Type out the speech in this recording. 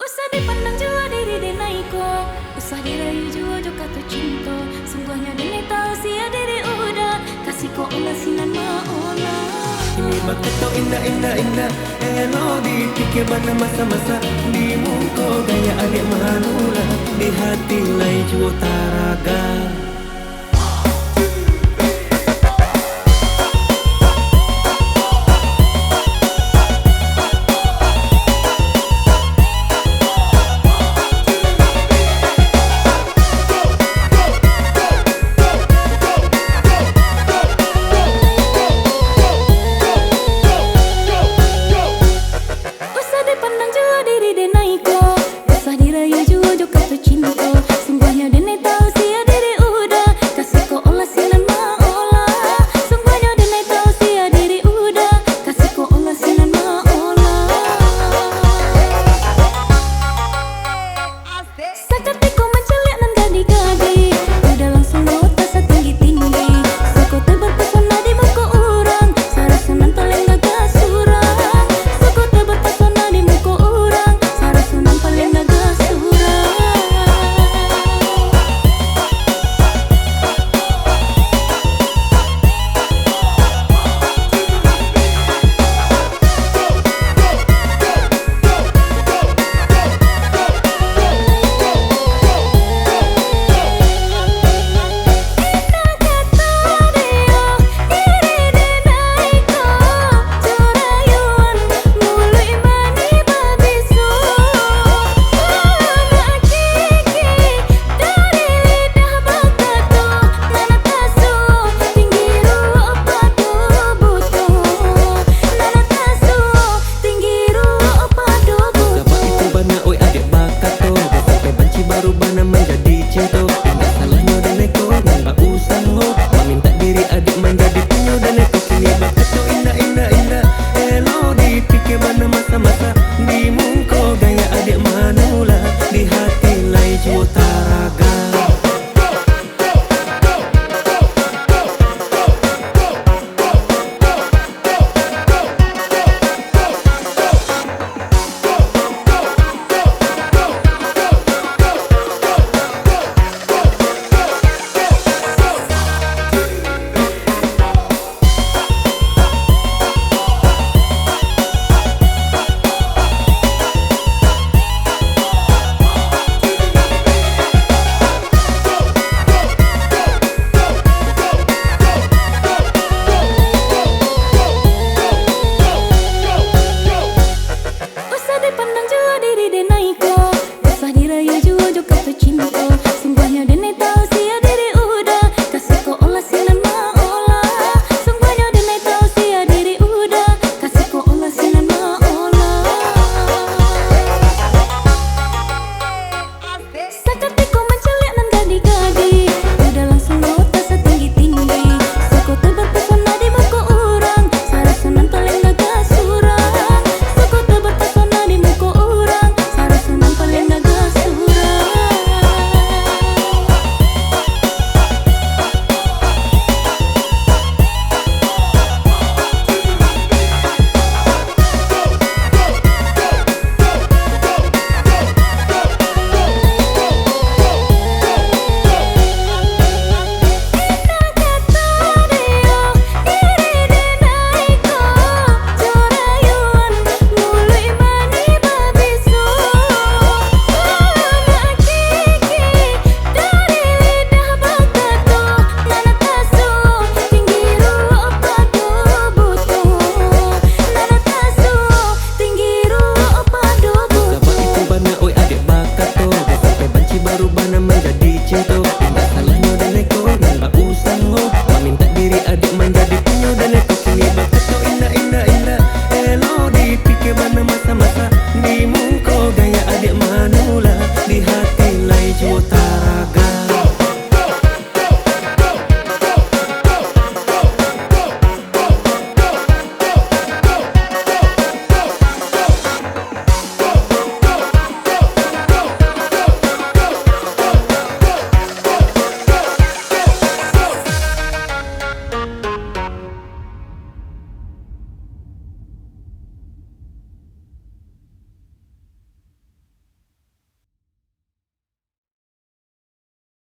Usah dipandang jua diri denai ko, usah dirayu jua jo kata cinta. Sungguhnya denai tahu sia diri udah kasih ko olah sinan maola. Ini bakal tau indah indah indah, elodi pikir mana masa-masa di muka gaya adik manula, di hati lai jua taraga. Masa-masa di muka gaya adik manula, di hati lai juta.